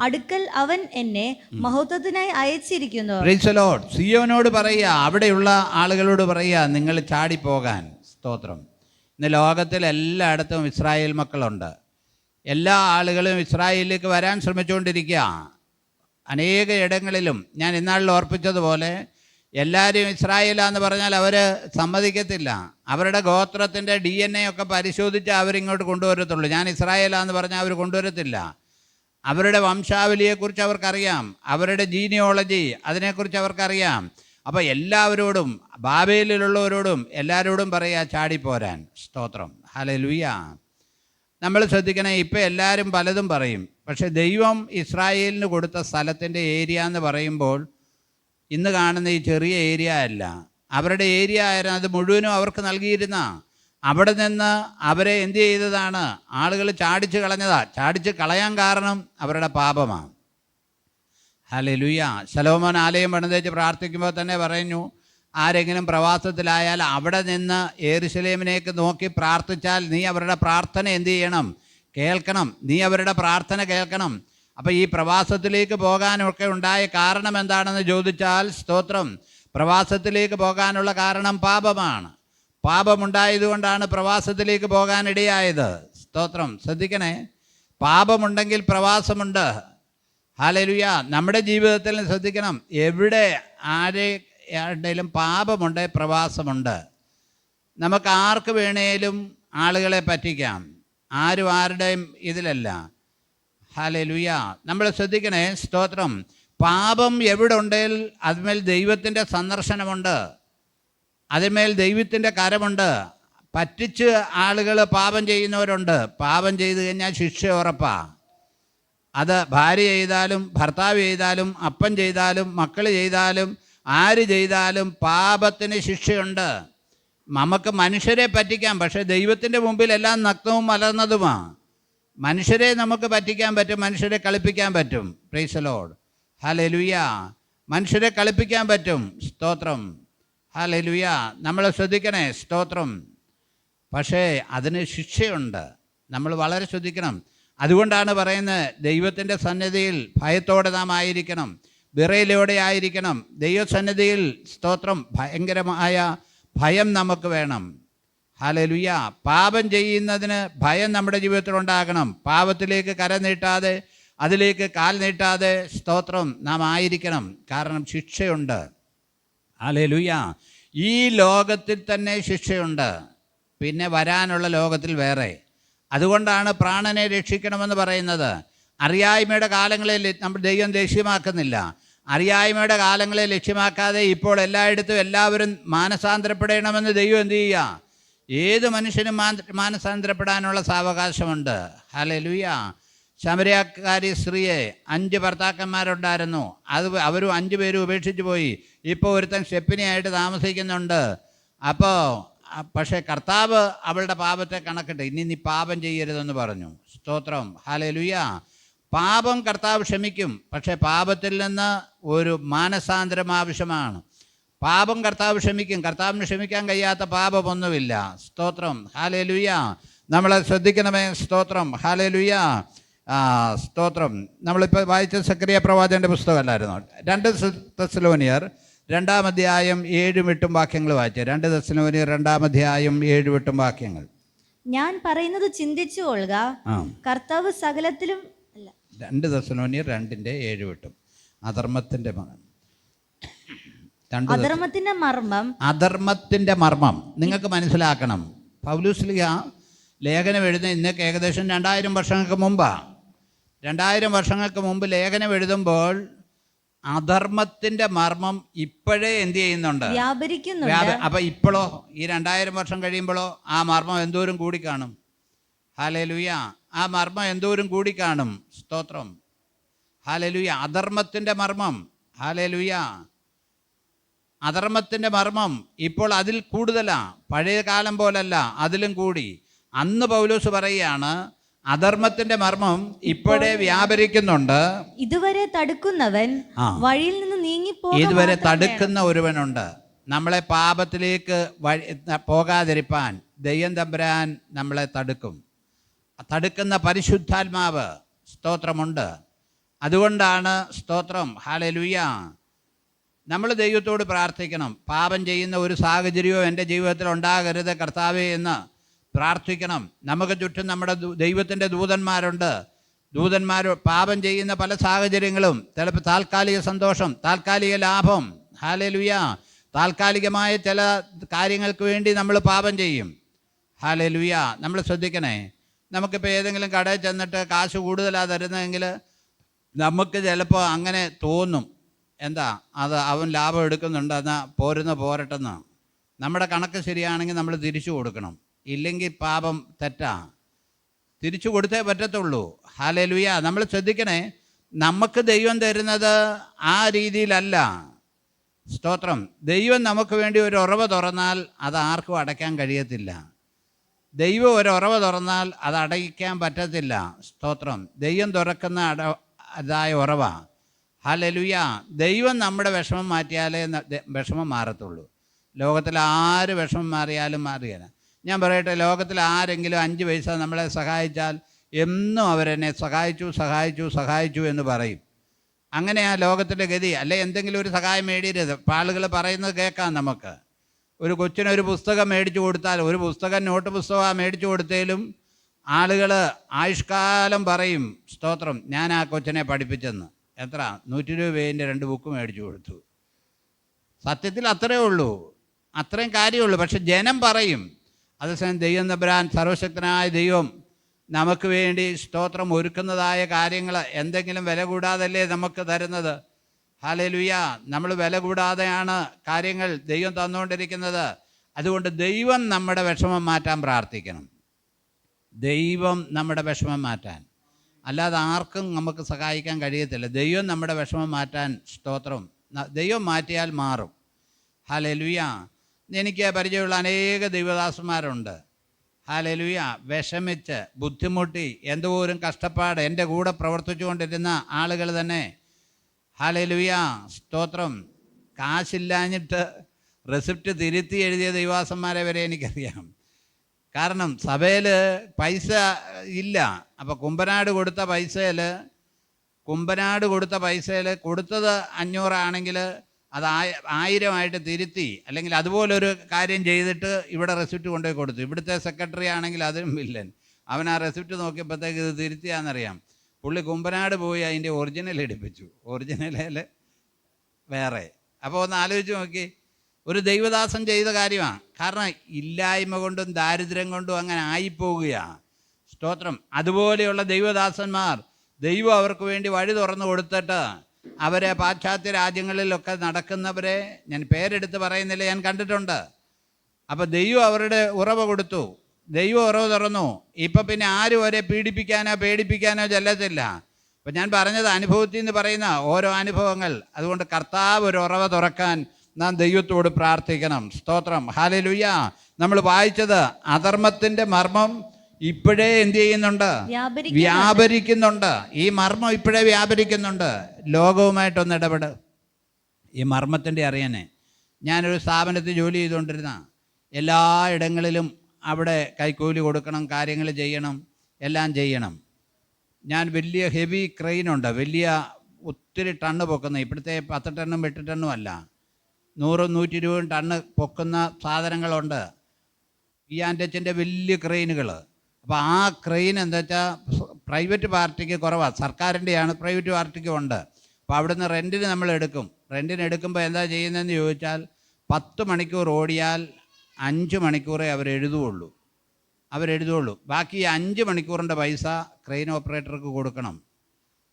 അടുക്കൽ അവൻ എന്നെ മഹത്വത്തിനായി അയച്ചിരിക്കുന്നു. Price the Lord. സിയോനോട് പറയുക, അവിടെയുള്ള ആളുകളോട് പറയുക, നിങ്ങൾ ചാടിപ്പോകാൻ. സ്തോത്രം. ഇന്ന് ലോകത്തിൽ എല്ലായിടത്തും ഇസ്രായേൽ മക്കളുണ്ട്. എല്ലാ ആളുകളും ഇസ്രായേലിലേക്ക് വരാൻ ശ്രമിച്ചുകൊണ്ടിരിക്കുക. അനേക ഇടങ്ങളിലും ഞാൻ ഇന്നാളിൽ ഓർപ്പിച്ചതുപോലെ എല്ലാവരും ഇസ്രായേലാന്ന് പറഞ്ഞാൽ അവർ സമ്മതിക്കത്തില്ല. അവരുടെ ഗോത്രത്തിൻ്റെ DNA ഒക്കെ പരിശോധിച്ച് അവരിങ്ങോട്ട് കൊണ്ടുവരത്തുള്ളൂ. ഞാൻ ഇസ്രായേലാന്ന് പറഞ്ഞാൽ അവർ കൊണ്ടുവരത്തില്ല. അവരുടെ വംശാവലിയെക്കുറിച്ച് അവർക്കറിയാം, അവരുടെ ജീനിയോളജി അതിനെക്കുറിച്ച് അവർക്കറിയാം. അപ്പോൾ എല്ലാവരോടും, ബാബേലിലുള്ളവരോടും എല്ലാവരോടും പറയുക ചാടിപ്പോരാൻ. സ്തോത്രം, ഹല്ലേലൂയ. നമ്മൾ ശ്രദ്ധിക്കണേ, ഇപ്പം എല്ലാവരും പലതും പറയും. പക്ഷേ ദൈവം ഇസ്രായേലിന് കൊടുത്ത സ്ഥലത്തിൻ്റെ ഏരിയ എന്ന് പറയുമ്പോൾ ഇന്ന് കാണുന്ന ഈ ചെറിയ ഏരിയ അല്ല, അവരുടെ ഏരിയ ആയിരുന്നു. അത് മുഴുവനും അവർക്ക് നൽകിയിരുന്ന, അവിടെ നിന്ന് അവരെ എന്ത് ചെയ്തതാണ്? ആളുകൾ ചാടിച്ച് കളഞ്ഞതാ. ചാടിച്ച് കളയാൻ കാരണം അവരുടെ പാപമാണ്. ഹല്ലേലൂയ. ശലോമോൻ ആലയം പണിതേച്ച് പ്രാർത്ഥിക്കുമ്പോൾ തന്നെ പറഞ്ഞു, ആരെങ്കിലും പ്രവാസത്തിലായാൽ അവിടെ നിന്ന് യെരൂശലേമിലേക്ക് നോക്കി പ്രാർത്ഥിച്ചാൽ നീ അവരുടെ പ്രാർത്ഥന എന്ത് ചെയ്യണം? കേൾക്കണം. നീ അവരുടെ പ്രാർത്ഥന കേൾക്കണം. അപ്പോൾ ഈ പ്രവാസത്തിലേക്ക് പോകാനൊക്കെ ഉണ്ടായ കാരണം എന്താണെന്ന് ചോദിച്ചാൽ, സ്തോത്രം, പ്രവാസത്തിലേക്ക് പോകാനുള്ള കാരണം പാപമാണ്. പാപമുണ്ടായതുകൊണ്ടാണ് പ്രവാസത്തിലേക്ക് പോകാനിടയായത്. സ്തോത്രം, ശ്രദ്ധിക്കണേ, പാപമുണ്ടെങ്കിൽ പ്രവാസമുണ്ട്. ഹല്ലേലൂയ. നമ്മുടെ ജീവിതത്തിൽ ശ്രദ്ധിക്കണം, എവിടെ ആരുടെയും പാപമുണ്ട്, പ്രവാസമുണ്ട്. നമുക്ക് ആർക്ക് വേണേലും ആളുകളെ പറ്റിക്കാം, ആരും ആരുടെയും ഇതിലല്ല. ഹല്ലേലൂയ. നമ്മൾ ശ്രദ്ധിക്കണേ, സ്തോത്രം, പാപം എവിടെ ഉണ്ടെങ്കിൽ അതിന്മേൽ ദൈവത്തിൻ്റെ സന്ദർശനമുണ്ട്, അതിന്മേൽ ദൈവത്തിൻ്റെ കരമുണ്ട്. പറ്റിച്ച് ആളുകൾ പാപം ചെയ്യുന്നവരുണ്ട്. പാപം ചെയ്തു കഴിഞ്ഞാൽ ശിക്ഷ ഉറപ്പാണ്. അത് ഭാര്യ ചെയ്താലും ഭർത്താവ് ചെയ്താലും അപ്പൻ ചെയ്താലും മക്കൾ ചെയ്താലും ആര് ചെയ്താലും പാപത്തിന് ശിക്ഷയുണ്ട്. നമുക്ക് മനുഷ്യരെ പറ്റിക്കാം, പക്ഷേ ദൈവത്തിൻ്റെ മുമ്പിൽ എല്ലാം നഗ്നവും മലർന്നതുമാണ്. മനുഷ്യരെ നമുക്ക് പറ്റിക്കാൻ പറ്റും, മനുഷ്യരെ കളിപ്പിക്കാൻ പറ്റും. Price the Lord, hallelujah. മനുഷ്യരെ കളിപ്പിക്കാൻ പറ്റും. സ്തോത്രം, ഹല്ലേലൂയ. നമ്മൾ ശ്രദ്ധിക്കണേ, സ്തോത്രം. പക്ഷേ അതിന് ശിക്ഷയുണ്ട്. നമ്മൾ വളരെ ശ്രദ്ധിക്കണം. അതുകൊണ്ടാണ് പറയുന്നത്, ദൈവത്തിൻ്റെ സന്നിധിയിൽ ഭയത്തോടെ നാം ആയിരിക്കണം, വിറയലോടെ ആയിരിക്കണം. ദൈവസന്നിധിയിൽ, സ്തോത്രം, ഭയങ്കരമായ ഭയം നമുക്ക് വേണം. ഹല്ലേലൂയ. പാപം ചെയ്യുന്നതിന് ഭയം നമ്മുടെ ജീവിതത്തിൽ ഉണ്ടാകണം. പാപത്തിലേക്ക് കര നീട്ടാതെ, അതിലേക്ക് കാൽ നീട്ടാതെ, സ്തോത്രം, നാം ആയിരിക്കണം. കാരണം ശിക്ഷയുണ്ട്. ഹല്ലേലൂയ. ഈ ലോകത്തിൽ തന്നെ ശിക്ഷയുണ്ട്, പിന്നെ വരാനുള്ള ലോകത്തിൽ വേറെ. അതുകൊണ്ടാണ് പ്രാണനെ രക്ഷിക്കണമെന്ന് പറയുന്നത്. അറിയായ്മയുടെ കാലങ്ങളെ നമ്മൾ ദൈവം ലക്ഷ്യമാക്കുന്നില്ല. അറിയായ്മയുടെ കാലങ്ങളെ ലക്ഷ്യമാക്കാതെ ഇപ്പോൾ എല്ലായിടത്തും എല്ലാവരും മാനസാന്തരപ്പെടണമെന്ന് ദൈവം എന്ത് ചെയ്യുക? ഏത് മനുഷ്യനും മാനസാന്തരപ്പെടാനുള്ള സാവകാശമുണ്ട്. ഹല്ലേലൂയ. ശമരിയക്കാരി സ്ത്രീയെ 5 ഭർത്താക്കന്മാരുണ്ടായിരുന്നു. അവരും 5 പേരും ഉപേക്ഷിച്ച് പോയി. ഇപ്പോൾ ഒരുത്തൻ സ്റ്റെപ്പിനിയായിട്ട് താമസിക്കുന്നുണ്ട്. പക്ഷേ കർത്താവ് അവളുടെ പാപത്തെ കണക്കിട്ട്, ഇനി നീ പാപം ചെയ്യരുതെന്ന് പറഞ്ഞു. സ്തോത്രം, ഹല്ലേലൂയ. പാപം കർത്താവ് ക്ഷമിക്കും, പക്ഷേ പാപത്തിൽ നിന്ന് ഒരു മാനസാന്തരം ആവശ്യമാണ്. പാപം കർത്താവ് ക്ഷമിക്കും. കർത്താവിന് ക്ഷമിക്കാൻ കഴിയാത്ത പാപമൊന്നുമില്ല. സ്തോത്രം, ഹല്ലേലൂയ. നമ്മളെ ശ്രദ്ധിക്കണമേ. സ്തോത്രം, ഹല്ലേലൂയ. സ്തോത്രം. നമ്മളിപ്പോൾ വായിച്ച സക്കറിയ പ്രവാചകൻ്റെ പുസ്തകമല്ലായിരുന്നു? 2 തെസ്സലോനിയർ 2-ാം അധ്യായം 7-8 വാക്യങ്ങൾ വായിച്ചു. 2 തെസ്സലോനിയർ 2-ാം അധ്യായം 7-8 വാക്യങ്ങൾ. ഞാൻ പറയുന്നത് ചിന്തിച്ചു കൊള്ളുക, കർത്താവ് സകലത്തിലും. 2 തെസ്സലോനിയർ 2:7-8. അധർമ്മത്തിന്റെ മർമ്മം നിങ്ങൾക്ക് മനസ്സിലാക്കണം. പൗലോസ് ലേഖനം എഴുതുന്ന ഇന്നൊക്കെ ഏകദേശം 2000 വർഷങ്ങൾക്ക് മുമ്പാണ്. 2000 വർഷങ്ങൾക്ക് മുമ്പ് ലേഖനം എഴുതുമ്പോൾ അധർമ്മത്തിന്റെ മർമ്മം ഇപ്പോഴേ എന്ത് ചെയ്യുന്നുണ്ട്? വ്യാപരിക്കുന്നുണ്ട്. അപ്പൊ ഇപ്പോഴോ, ഈ 2000 വർഷം കഴിയുമ്പോഴോ ആ മർമ്മം എന്തോരം കൂടിക്കാണും? ഹല്ലേലൂയ. ആ മർമ്മം എന്തോരം കൂടിക്കാണും? സ്തോത്രം, ഹല്ലേലൂയ. അധർമ്മത്തിന്റെ മർമ്മം, ഹല്ലേലൂയ. അധർമ്മത്തിന്റെ മർമ്മം ഇപ്പോൾ അതിൽ കൂടുതലാണ്. പഴയ കാലം പോലല്ല, അതിലും കൂടി. അന്ന് പൗലോസ് പറയുകയാണ്, അധർമ്മത്തിന്റെ മർമ്മം ഇപ്പോഴേ വ്യാപരിക്കുന്നുണ്ട്. ഇതുവരെ തടുക്കുന്നവൻ വഴിയിൽ നിന്ന് നീങ്ങിപ്പോകും. ഇതുവരെ തടുക്കുന്ന ഒരുവനുണ്ട്. നമ്മളെ പാപത്തിലേക്ക് പോകാതിരിപ്പാൻ ദൈവം തമ്പുരാൻ നമ്മളെ തടുക്കും. തടുക്കുന്ന പരിശുദ്ധാത്മാവ്, സ്തോത്രമുണ്ട്. അതുകൊണ്ടാണ്, സ്തോത്രം, ഹല്ലേലൂയ, നമ്മൾ ദൈവത്തോട് പ്രാർത്ഥിക്കണം. പാപം ചെയ്യുന്ന ഒരു സാഹചര്യവും എൻ്റെ ജീവിതത്തിൽ ഉണ്ടാകരുത് കർത്താവേ എന്ന് പ്രാർത്ഥിക്കണം. നമുക്ക് ചുറ്റും നമ്മുടെ ദൈവത്തിൻ്റെ ദൂതന്മാരുണ്ട്. പാപം ചെയ്യുന്ന പല സാഹചര്യങ്ങളും ചിലപ്പോൾ താൽക്കാലിക സന്തോഷം, താൽക്കാലിക ലാഭം, ഹല്ലേലൂയ. താൽക്കാലികമായ ചില കാര്യങ്ങൾക്ക് വേണ്ടി നമ്മൾ പാപം ചെയ്യും. ഹല്ലേലൂയ. നമ്മൾ ശ്രദ്ധിക്കണേ. നമുക്കിപ്പോൾ ഏതെങ്കിലും കടയിൽ ചെന്നിട്ട് കാശ് കൂടുതലാണ് തരുന്നതെങ്കിൽ നമുക്ക് ചിലപ്പോൾ അങ്ങനെ തോന്നും, എന്താ അത് അവൻ ലാഭം എടുക്കുന്നുണ്ട്, എന്നാൽ പോരട്ടെന്ന്. നമ്മുടെ കണക്ക് ശരിയാണെങ്കിൽ നമ്മൾ തിരിച്ചു കൊടുക്കണം, ഇല്ലെങ്കിൽ പാപം തെറ്റാ. തിരിച്ചു കൊടുത്തേ പറ്റത്തുള്ളൂ. ഹല്ലേലൂയ. നമ്മൾ ശ്രദ്ധിക്കണേ, നമുക്ക് ദൈവം തരുന്നത് ആ രീതിയിലല്ല. സ്തോത്രം. ദൈവം നമുക്ക് വേണ്ടി ഒരു ഉറവ തുറന്നാൽ അത് ആർക്കും അടയ്ക്കാൻ കഴിയത്തില്ല. ദൈവം ഒരു ഉറവ തുറന്നാൽ അത് അടയ്ക്കാൻ പറ്റത്തില്ല. സ്തോത്രം. ദൈവം തുറക്കുന്ന അതായ ഉറവ. ഹല്ലേലൂയ. ദൈവം നമ്മുടെ വിഷമം മാറ്റിയാലേ വിഷമം മാറത്തുള്ളൂ. ലോകത്തിൽ ആര് വിഷമം മാറിയാലും മാറിയല്ല. ഞാൻ പറയട്ടെ, ലോകത്തിൽ ആരെങ്കിലും 5 പൈസ നമ്മളെ സഹായിച്ചാൽ എന്നും അവരെന്നെ സഹായിച്ചു എന്ന് പറയും. അങ്ങനെയാ ലോകത്തിൻ്റെ ഗതി. അല്ലെ എന്തെങ്കിലും ഒരു സഹായം മേടിയരുത്. ആളുകൾ പറയുന്നത് കേൾക്കാം നമുക്ക്. ഒരു കൊച്ചിനൊരു പുസ്തകം മേടിച്ചു കൊടുത്താൽ, ഒരു പുസ്തകം നോട്ട് പുസ്തകമാണ് മേടിച്ചു കൊടുത്താലും ആളുകൾ ആയുഷ്കാലം പറയും, സ്തോത്രം, ഞാൻ ആ കൊച്ചിനെ പഠിപ്പിച്ചെന്ന്. എത്ര? 100 രൂപേൻ്റെ 2 ബുക്ക് മേടിച്ചു കൊടുത്തു. സത്യത്തിൽ അത്രയേ ഉള്ളൂ, അത്രയും കാര്യമുള്ളൂ. പക്ഷെ ജനം പറയും. അതേസമയം ദൈവം തമ്പുരാൻ, സർവശക്തനായ ദൈവം നമുക്ക് വേണ്ടി സ്തോത്രം ഒരുക്കുന്നതായ കാര്യങ്ങൾ എന്തെങ്കിലും വില കൂടാതല്ലേ നമുക്ക് തരുന്നത്. ഹല്ലേലൂയ. നമ്മൾ വില കൂടാതെയാണ് കാര്യങ്ങൾ ദൈവം തന്നുകൊണ്ടിരിക്കുന്നത്. അതുകൊണ്ട് ദൈവം നമ്മുടെ വിഷമം മാറ്റാൻ പ്രാർത്ഥിക്കണം. ദൈവം നമ്മുടെ വിഷമം മാറ്റാൻ, അല്ലാതെ ആർക്കും നമുക്ക് സഹായിക്കാൻ കഴിയത്തില്ല. ദൈവം നമ്മുടെ വിഷമം മാറ്റാൻ, സ്തോത്രം, ദൈവം മാറ്റിയാൽ മാറും. ഹല്ലേലൂയ. എനിക്ക് പരിചയമുള്ള അനേക ദൈവദാസന്മാരുണ്ട്. ഹല്ലേലൂയ. വിഷമിച്ച് ബുദ്ധിമുട്ടി എന്തോരം കഷ്ടപ്പാട് എൻ്റെ കൂടെ പ്രവർത്തിച്ചു കൊണ്ടിരുന്ന ആളുകൾ തന്നെ. ഹല്ലേലൂയ. സ്തോത്രം. കാശില്ലാഞ്ഞിട്ട് റെസിപ്റ്റ് തിരുത്തി എഴുതിയ ദൈവദാസന്മാരെ വരെ എനിക്കറിയാം. കാരണം സഭയിൽ പൈസ ഇല്ല. അപ്പോൾ കുമ്പനാട് കൊടുത്ത പൈസയിൽ കൊടുത്തത് 500 ആണെങ്കിൽ അത് 1000 തിരുത്തി, അല്ലെങ്കിൽ അതുപോലൊരു കാര്യം ചെയ്തിട്ട് ഇവിടെ റെസിപ്റ്റ് കൊണ്ടുപോയി കൊടുത്തു. ഇവിടുത്തെ സെക്രട്ടറി ആണെങ്കിൽ അതിനും വില്ലൻ. അവൻ ആ റെസിപ്റ്റ് നോക്കിയപ്പോഴത്തേക്ക് ഇത് തിരുത്തിയാണെന്നറിയാം. പുള്ളി കുമ്പനാട് പോയി അതിൻ്റെ ഒറിജിനൽ എടുപ്പിച്ചു. ഒറിജിനലിൽ വേറെ. അപ്പോൾ ഒന്ന് ആലോചിച്ച് നോക്കി. ഒരു ദൈവദാസൻ ചെയ്ത കാര്യമാണ്. കാരണം ഇല്ലായ്മ കൊണ്ടും ദാരിദ്ര്യം കൊണ്ടും അങ്ങനെ ആയിപ്പോവുകയാണ്. സ്തോത്രം. അതുപോലെയുള്ള ദൈവദാസന്മാർ ദൈവം അവർക്ക് വേണ്ടി വഴി തുറന്നു കൊടുത്തിട്ട് അവരെ പാശ്ചാത്യ രാജ്യങ്ങളിലൊക്കെ നടക്കുന്നവരെ ഞാൻ പേരെടുത്ത് പറയുന്നില്ല, ഞാൻ കണ്ടിട്ടുണ്ട്. അപ്പോൾ ദൈവം അവരുടെ ഉറവ കൊടുത്തു, ദൈവം ഉറവ് തുറന്നു. ഇപ്പം പിന്നെ ആരും അവരെ പേടിപ്പിക്കാനോ ചെല്ലത്തില്ല. അപ്പം ഞാൻ പറഞ്ഞത് അനുഭവത്തിൽ നിന്ന് പറയുന്ന ഓരോ അനുഭവങ്ങൾ. അതുകൊണ്ട് കർത്താവ് ഒരു ഉറവ തുറക്കാൻ നാം ദൈവത്തോട് പ്രാർത്ഥിക്കണം. സ്തോത്രം. ഹല്ലേലൂയ. നമ്മൾ വായിച്ചത് അധർമ്മത്തിൻ്റെ മർമ്മം ഇപ്പോഴേ എന്ത് ചെയ്യുന്നുണ്ട്? വ്യാപരിക്കുന്നുണ്ട്. ഈ മർമ്മം ഇപ്പോഴേ വ്യാപരിക്കുന്നുണ്ട്. ലോകവുമായിട്ടൊന്ന് ഇടപെട് ഈ മർമ്മത്തിൻ്റെ അറിയാനേ. ഞാനൊരു സ്ഥാപനത്തിൽ ജോലി ചെയ്തുകൊണ്ടിരുന്ന, എല്ലാ ഇടങ്ങളിലും അവിടെ കൈക്കൂലി കൊടുക്കണം, കാര്യങ്ങൾ ചെയ്യണം, എല്ലാം ചെയ്യണം. ഞാൻ വലിയ ഹെവി ക്രെയിനുണ്ട്, വലിയ ഒത്തിരി ടണ്ണ് പൊക്കുന്ന, ഇപ്പോഴത്തെ 10 ടണ്ണും 8 ടണ്ണും അല്ല, 100-120 ടണ്ണ് പൊക്കുന്ന സാധനങ്ങളുണ്ട്. ഈ ആൻറ്റച്ചിൻ്റെ വലിയ ക്രെയിനുകൾ. അപ്പോൾ ആ ക്രെയിൻ എന്താ വെച്ചാൽ പ്രൈവറ്റ് പാർട്ടിക്ക് കുറവാണ്, സർക്കാരിൻ്റെയാണ്, പ്രൈവറ്റ് പാർട്ടിക്ക് ഉണ്ട്. അപ്പോൾ അവിടുന്ന് റെൻറ്റിന് നമ്മൾ എടുക്കും. റെൻറ്റിന് എടുക്കുമ്പോൾ എന്താ ചെയ്യുന്നതെന്ന് ചോദിച്ചാൽ 10 മണിക്കൂർ ഓടിയാൽ 5 മണിക്കൂറേ അവരെഴുതുകയുള്ളൂ. ബാക്കി 5 മണിക്കൂറിൻ്റെ പൈസ ക്രെയിൻ ഓപ്പറേറ്റർക്ക് കൊടുക്കണം.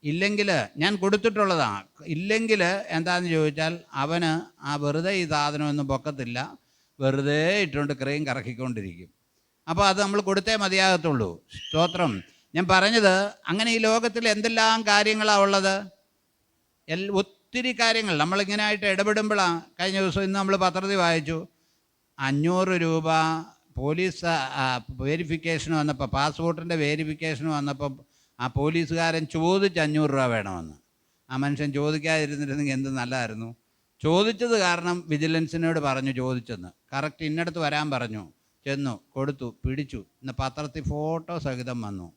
ഇല്ലെങ്കിൽ, ഞാൻ കൊടുത്തിട്ടുള്ളതാണ്, ഇല്ലെങ്കിൽ എന്താണെന്ന് ചോദിച്ചാൽ അവന് ആ വെറുതെ ഈ സാധനമൊന്നും പൊക്കത്തില്ല, വെറുതെ ഇട്ടുകൊണ്ട് ക്രെയിൻ കറക്കിക്കൊണ്ടിരിക്കും. അപ്പോൾ അത് നമ്മൾ കൊടുത്തേ മതിയാകത്തുള്ളൂ. സ്തോത്രം. ഞാൻ പറഞ്ഞത്, അങ്ങനെ ഈ ലോകത്തിൽ എന്തെല്ലാം കാര്യങ്ങളാണ് ഉള്ളത്. ഒത്തിരി കാര്യങ്ങൾ നമ്മളിങ്ങനെ ആയിട്ട് ഇടപെടുമ്പോഴാണ്. കഴിഞ്ഞ ദിവസം ഇന്ന് നമ്മൾ പത്രത്തിൽ വായിച്ചു, 500 രൂപ പോലീസ് വെരിഫിക്കേഷന് വന്നപ്പോൾ, പാസ്പോർട്ടിൻ്റെ വെരിഫിക്കേഷന് വന്നപ്പോൾ ആ പോലീസുകാരൻ ചോദിച്ച് 500 രൂപ വേണമെന്ന്. ആ മനുഷ്യൻ ചോദിക്കാതിരുന്നിരുന്നെങ്കിൽ എന്ത് നല്ലതായിരുന്നു. ചോദിച്ചത് കാരണം വിജിലൻസിനോട് പറഞ്ഞു ചോദിച്ചെന്ന്. കറക്റ്റ് ഇന്നടത്ത് വരാൻ പറഞ്ഞു, ചെന്നു, കൊടുത്തു, പിടിച്ചു. ഇന്ന് പത്രത്തിൽ ഫോട്ടോ സഹിതം വന്നു.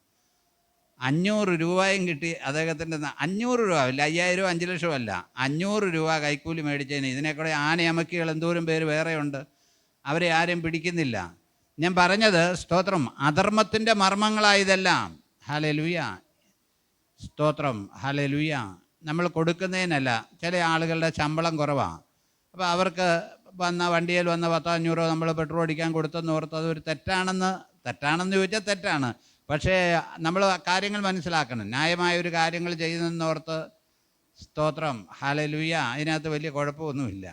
500 രൂപയും കിട്ടി അദ്ദേഹത്തിൻ്റെ. 500 രൂപ ഇല്ല, 5000 5 ലക്ഷം അല്ല, 500 രൂപ കൈക്കൂലി മേടിച്ചതിന്. ഇതിനെക്കൂടെ ആനയമക്കികൾ എന്തോരം പേര് വേറെയുണ്ട്, അവരെ ആരും പിടിക്കുന്നില്ല. ഞാൻ പറഞ്ഞത്, സ്തോത്രം, അധർമ്മത്തിൻ്റെ മർമ്മങ്ങളായതെല്ലാം. ഹല്ലേലൂയ. സ്തോത്രം. ഹല്ലേലൂയ. നമ്മൾ കൊടുക്കുന്നതിനല്ല. ചില ആളുകളുടെ ശമ്പളം കുറവാണ്, അപ്പോൾ അവർക്ക് വണ്ടിയിൽ വന്ന 10-500 നമ്മൾ പെട്രോൾ അടിക്കാൻ കൊടുത്തെന്ന് ഓർത്ത് അതൊരു തെറ്റാണെന്ന് ചോദിച്ചാൽ തെറ്റാണ്. പക്ഷേ നമ്മൾ കാര്യങ്ങൾ മനസ്സിലാക്കണം. ന്യായമായ ഒരു കാര്യങ്ങൾ ചെയ്യുന്നതെന്നോർത്ത് സ്തോത്രം ഹല്ലേലൂയ, അതിനകത്ത് വലിയ കുഴപ്പമൊന്നുമില്ല.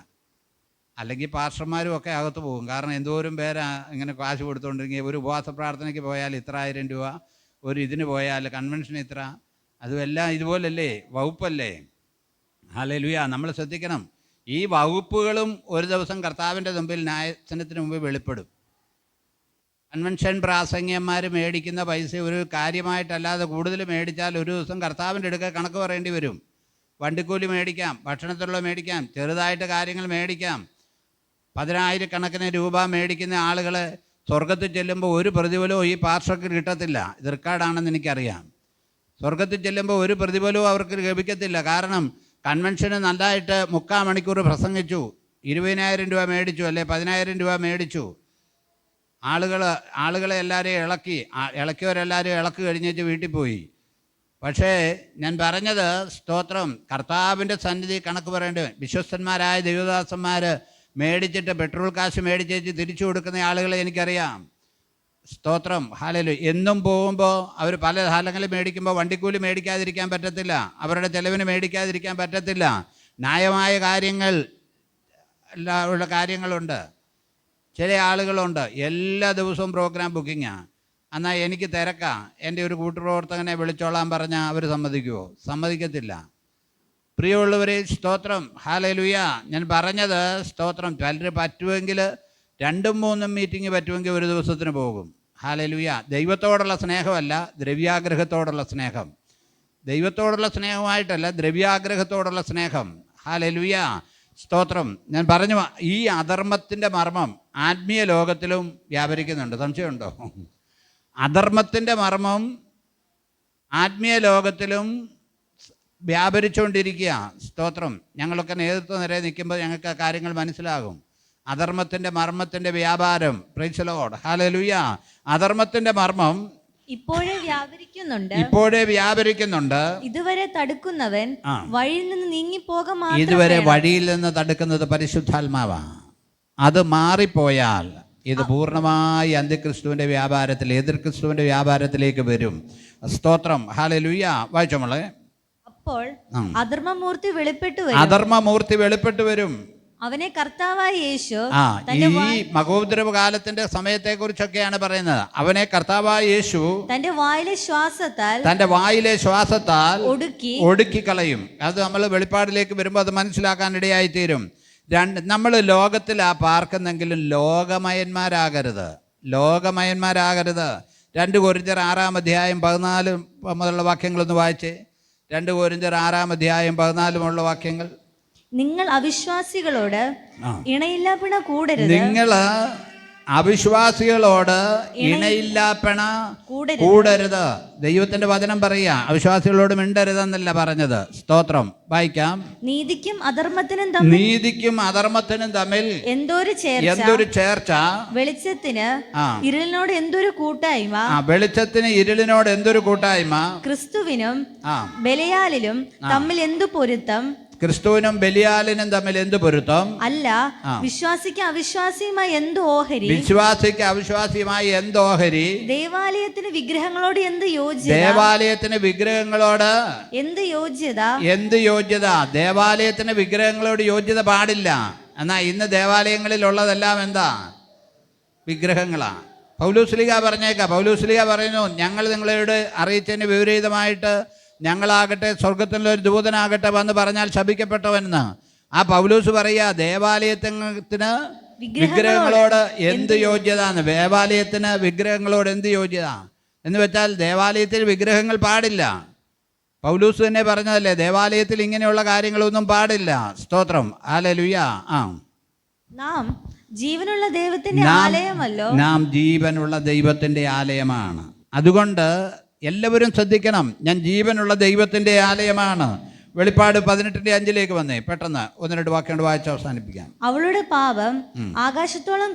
അല്ലെങ്കിൽ പാസ്റ്റർമാരും ഒക്കെ അകത്ത് പോകും. കാരണം എന്തോരം പേരാ ഇങ്ങനെ കാശ് കൊടുത്തുകൊണ്ടിരിക്കുക. ഒരു ഉപവാസ പ്രാർത്ഥനയ്ക്ക് പോയാൽ ഇത്ര 1000 രൂപ, ഒരു ഇതിന് പോയാൽ കൺവെൻഷൻ ഇത്ര, അതുമെല്ലാം ഇതുപോലല്ലേ, വകുപ്പല്ലേ. ഹല്ലേലൂയ, നമ്മൾ ശ്രദ്ധിക്കണം. ഈ വകുപ്പുകളും ഒരു ദിവസം കർത്താവിൻ്റെ മുമ്പിൽ ന്യായസനത്തിന് മുമ്പ് വെളിപ്പെടും. കൺവെൻഷൻ പ്രാസംഗ്യന്മാർ മേടിക്കുന്ന പൈസ ഒരു കാര്യമായിട്ടല്ലാതെ കൂടുതൽ മേടിച്ചാൽ ഒരു ദിവസം കർത്താവിൻ്റെ അടുക്ക കണക്ക് പറയേണ്ടി വരും. വണ്ടിക്കൂലി മേടിക്കാം, ഭക്ഷണത്തിലുള്ള മേടിക്കാം, ചെറുതായിട്ട് കാര്യങ്ങൾ മേടിക്കാം. 10,000 കണക്കിന് രൂപ മേടിക്കുന്ന ആളുകൾ സ്വർഗത്തിൽ ചെല്ലുമ്പോൾ ഒരു പ്രതിഫലവും ഈ പാർശ്വക്ക് കിട്ടത്തില്ല. ഇത് റെക്കോർഡാണെന്ന് എനിക്കറിയാം. സ്വർഗത്തിൽ ചെല്ലുമ്പോൾ ഒരു പ്രതിഫലവും അവർക്ക് ലഭിക്കത്തില്ല. കാരണം കൺവെൻഷന് നല്ലതായിട്ട് 3/4 മണിക്കൂർ പ്രസംഗിച്ചു, 20,000 രൂപ മേടിച്ചു, അല്ലെ 10,000 രൂപ മേടിച്ചു. ആളുകളെ എല്ലാവരെയും ഇളക്കിയവരെല്ലാവരും ഇളക്ക് കഴിഞ്ഞേച്ച് വീട്ടിൽ പോയി. പക്ഷേ ഞാൻ പറഞ്ഞത് സ്തോത്രം, കർത്താവിൻ്റെ സന്നിധി കണക്ക് പറയേണ്ടത്. വിശ്വസ്തന്മാരായ ദൈവദാസന്മാർ മേടിച്ചിട്ട് പെട്രോൾ കാശ് മേടിച്ചേച്ച് തിരിച്ചു കൊടുക്കുന്ന ആളുകളെ എനിക്കറിയാം. സ്തോത്രം ഹല്ലേലൂയ. എന്നും പോകുമ്പോൾ അവർ പല സ്ഥലങ്ങളിൽ മേടിക്കുമ്പോൾ വണ്ടിക്കൂലി മേടിക്കാതിരിക്കാൻ പറ്റത്തില്ല, അവരുടെ ചെലവിന് മേടിക്കാതിരിക്കാൻ പറ്റത്തില്ല. ന്യായമായ ഉള്ള കാര്യങ്ങളുണ്ട്. ചില ആളുകളുണ്ട് എല്ലാ ദിവസവും പ്രോഗ്രാം ബുക്കിങ്ങാണ്. എന്നാൽ എനിക്ക് തിരക്കാം, എൻ്റെ ഒരു കൂട്ടുപ്രവർത്തകനെ വിളിച്ചോളാൻ പറഞ്ഞാൽ അവർ സമ്മതിക്കുമോ? സമ്മതിക്കത്തില്ല. പ്രിയമുള്ളവരെ സ്തോത്രം ഹല്ലേലൂയ. ഞാൻ പറഞ്ഞത് സ്തോത്രം, ചിലർ പറ്റുമെങ്കിൽ 2-3 മീറ്റിംഗ് പറ്റുമെങ്കിൽ ഒരു ദിവസത്തിന് പോകും. ഹല്ലേലൂയ. ദൈവത്തോടുള്ള സ്നേഹമല്ല, ദ്രവ്യാഗ്രഹത്തോടുള്ള സ്നേഹം. ദൈവത്തോടുള്ള സ്നേഹമായിട്ടല്ല, ദ്രവ്യാഗ്രഹത്തോടുള്ള സ്നേഹം. ഹല്ലേലൂയ സ്തോത്രം. ഞാൻ പറഞ്ഞു, ഈ അധർമ്മത്തിൻ്റെ മർമ്മം ആത്മീയ ലോകത്തിലും വ്യാപരിക്കുന്നുണ്ട്. സംശയമുണ്ടോ? അധർമ്മത്തിൻ്റെ മർമ്മം ആത്മീയ ലോകത്തിലും വ്യാപരിച്ചുകൊണ്ടിരിക്കുക. സ്തോത്രം. ഞങ്ങളൊക്കെ നേതൃത്വ നിരയിൽ നിൽക്കുമ്പോൾ ഞങ്ങൾക്ക് ആ കാര്യങ്ങൾ മനസ്സിലാകും. അധർമ്മത്തിൻ്റെ മർമ്മത്തിൻ്റെ വ്യാപാരം. Praise the Lord hallelujah. അധർമ്മത്തിൻ്റെ മർമ്മം ഇപ്പോഴേ വ്യാപരിക്കുന്നുണ്ട്. ഇതുവരെ തടുക്കുന്നവൻ വഴിയിൽ നിന്ന് നീങ്ങിപ്പോകാൻ മാത്രം. ഇതുവരെ വഴിയിൽ നിന്ന് തടുക്കുന്നത് പരിശുദ്ധാത്മാവാണ്. അത് മാറിപ്പോയാൽ ഇത് പൂർണ്ണമായി അന്ത്യക്രിസ്തുവിൻ്റെ വ്യാപാരത്തിൽ, എതിർ ക്രിസ്തുവിൻ്റെ വ്യാപാരത്തിലേക്ക് വരും. സ്തോത്രം ഹല്ലേലൂയ. വായിച്ചോ മോളെ. അപ്പോൾ അധർമ്മമൂർത്തി വെളിപ്പെട്ടു വരും. അവനെ കർത്താവായ യേശു, ഈ മഹോപദ്രവ കാലത്തിന്റെ സമയത്തെ കുറിച്ചൊക്കെയാണ് പറയുന്നത്. അവനെ കർത്താവായ യേശു തന്റെ വായിലെ ശ്വാസത്താൽ ഒടുക്കി കളയും. അത് നമ്മൾ വെളിപ്പാടിലേക്ക് വരുമ്പോൾ അത് മനസ്സിലാക്കാൻ തീരും. നമ്മൾ ലോകത്തിലാ പാർക്കുന്നെങ്കിലും ലോകമയന്മാരാകരുത്. 2 കൊരിന്ത്യർ 6-ാം അധ്യായം 14 മുതലുള്ള വാക്യങ്ങളൊന്ന് വായിച്ചേ. 2 കൊരിന്ത്യർ 6-ാം അധ്യായം 14 മുതലുള്ള വാക്യങ്ങൾ. നിങ്ങൾ അവിശ്വാസികളോട് ഇണയില്ലാപ്പിണ കൂടരുത്. കൂടരുത്. ദൈവത്തിന്റെ വചനം പറയാ, അവിശ്വാസികളോട് മിണ്ടരുതെന്നല്ല പറഞ്ഞത്. സ്തോത്രം. വായിക്കാം. നീതിക്കും അധർമ്മത്തിനും തമ്മിൽ എന്തൊരു ചേർച്ച. വെളിച്ചത്തിന് ഇരുളിനോട് എന്തൊരു കൂട്ടായ്മ. ക്രിസ്തുവിനും ബലിയാലിലും തമ്മിൽ എന്തു പൊരുത്തം. ക്രിസ്തുവിനും ബലിയാലിനും തമ്മിൽ എന്ത് പൊരുത്തം. അല്ല, വിശ്വാസിക്ക് അവിശ്വാസിയുമായി എന്ത് ഓഹരി. ദേവാലയത്തിന് വിഗ്രഹങ്ങളോട് എന്ത് യോഗ്യത. ദേവാലയത്തിന് വിഗ്രഹങ്ങളോട് യോഗ്യത പാടില്ല. എന്നാ ഇന്ന് ദേവാലയങ്ങളിൽ ഉള്ളതെല്ലാം എന്താ? വിഗ്രഹങ്ങളാ. പൗലോസ്ലീഹ പൗലോസ്ലീഹ പറയുന്നു, ഞങ്ങൾ നിങ്ങളോട് അറിയിച്ചതിന് വിപരീതമായിട്ട് ഞങ്ങളാകട്ടെ സ്വർഗത്തിലുള്ള ഒരു ദൂതനാകട്ടെ വന്ന് പറഞ്ഞാൽ ശപിക്കപ്പെട്ടവനെന്ന്. ആ പൗലോസ് പറയുക, ദേവാലയത്തിന് വിഗ്രഹങ്ങളോട് എന്ത് യോഗ്യത. ദേവാലയത്തിന് വിഗ്രഹങ്ങളോട് എന്ത് യോഗ്യത എന്ന് വെച്ചാൽ ദേവാലയത്തിൽ വിഗ്രഹങ്ങൾ പാടില്ല. പൗലോസ് തന്നെ പറഞ്ഞതല്ലേ, ദേവാലയത്തിൽ ഇങ്ങനെയുള്ള കാര്യങ്ങളൊന്നും പാടില്ല. സ്തോത്രം ഹല്ലേലൂയ. നാം ജീവനുള്ള ദൈവത്തിന്റെ ആലയമാണ്. അതുകൊണ്ട് എല്ലാവരും ശ്രദ്ധിക്കണം, ഞാൻ ജീവനുള്ള ദൈവത്തിന്റെ ആലയമാണ്. വെളിപ്പാട് 18:5 വന്നേ. പെട്ടെന്ന് 1-2 വാക്യം വായിച്ച് അവസാനിപ്പിക്കാം. അവളുടെ പാപം ആകാശത്തോളം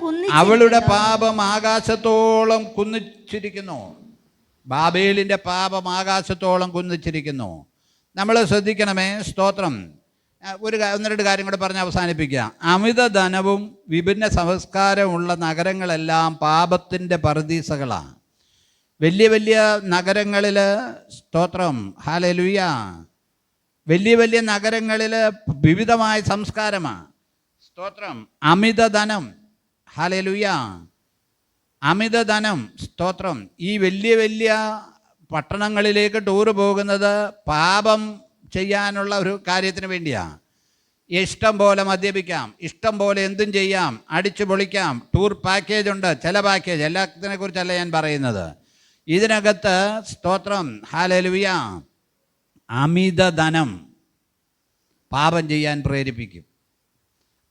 കുന്നിച്ചിരിക്കുന്നു. ബാബേലിന്റെ പാപം ആകാശത്തോളം കുന്നിച്ചിരിക്കുന്നു. നമ്മൾ ശ്രദ്ധിക്കണമേ. സ്തോത്രം. ഒന്ന് രണ്ട് കാര്യം കൂടെ പറഞ്ഞ് അവസാനിപ്പിക്കുക. അമിത ധനവും വിഭിന്ന സംസ്കാരമുള്ള നഗരങ്ങളെല്ലാം പാപത്തിൻ്റെ പറുദീസകളാണ്. വലിയ വലിയ നഗരങ്ങളിൽ, സ്തോത്രം, ഹല്ലേലൂയ, വലിയ വലിയ നഗരങ്ങളിൽ വിവിധമായ സംസ്കാരമാണ്. സ്തോത്രം. അമിതധനം, ഹല്ലേലൂയ, അമിതധനം, സ്തോത്രം. ഈ വലിയ വലിയ പട്ടണങ്ങളിലേക്ക് ടൂറ് പോകുന്നത് പാപം ചെയ്യാനുള്ള ഒരു കാര്യത്തിന് വേണ്ടിയാണ്. ഇഷ്ടം പോലെ മദ്യപിക്കാം, ഇഷ്ടം പോലെ എന്തും ചെയ്യാം, അടിച്ചു പൊളിക്കാം. ടൂർ പാക്കേജ് ഉണ്ട്, ചില പാക്കേജ്, എല്ലാത്തിനെ കുറിച്ചല്ല ഞാൻ പറയുന്നത്. ഇതിനകത്ത്, സ്തോത്രം, ഹല്ലേലൂയ, അമിതധനം പാപം ചെയ്യാൻ പ്രേരിപ്പിക്കും.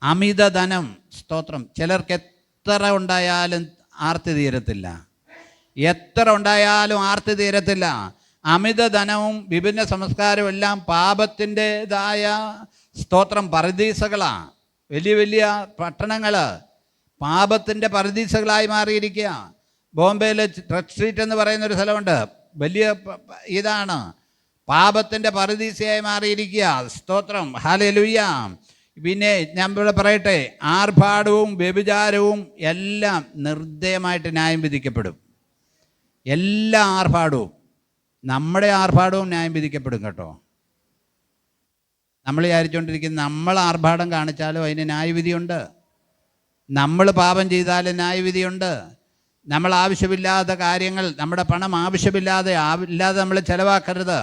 അമിതധനം, സ്തോത്രം. ചിലർക്ക് എത്ര ഉണ്ടായാലും ആർത്തി തീരത്തില്ല, എത്ര ഉണ്ടായാലും ആർത്തി തീരത്തില്ല. അമിതധനവും വിഭിന്ന സംസ്കാരവും എല്ലാം പാപത്തിൻ്റെതായ, സ്തോത്രം, പറുദീസകളാണ്. വലിയ വലിയ പട്ടണങ്ങൾ പാപത്തിൻ്റെ പറുദീസകളായി മാറിയിരിക്കുക. ബോംബെയിൽ ട്രക്ക് സ്ട്രീറ്റ് എന്ന് പറയുന്നൊരു സ്ഥലമുണ്ട്, വലിയ ഇതാണ്, പാപത്തിൻ്റെ പറുദീസയായി മാറിയിരിക്കുക. സ്തോത്രം, ഹല്ലേലൂയ. പിന്നെ ഞാൻ ഇവിടെ പറയട്ടെ, ആർഭാടവും വ്യഭിചാരവും എല്ലാം നിർദ്ദയമായിട്ട് ന്യായം വിധിക്കപ്പെടും. എല്ലാ ആർഭാടവും, നമ്മുടെ ആർഭാടവും ന്യായം വിധിക്കപ്പെടും കേട്ടോ. നമ്മൾ വിചാരിച്ചുകൊണ്ടിരിക്കുന്ന നമ്മൾ ആർഭാടം കാണിച്ചാലും അതിന് ന്യായവിധിയുണ്ട്, നമ്മൾ പാപം ചെയ്താലും ന്യായവിധിയുണ്ട്. നമ്മൾ ആവശ്യമില്ലാത്ത കാര്യങ്ങൾ, നമ്മുടെ പണം ആവശ്യമില്ലാതെ നമ്മൾ ചിലവാക്കരുത്.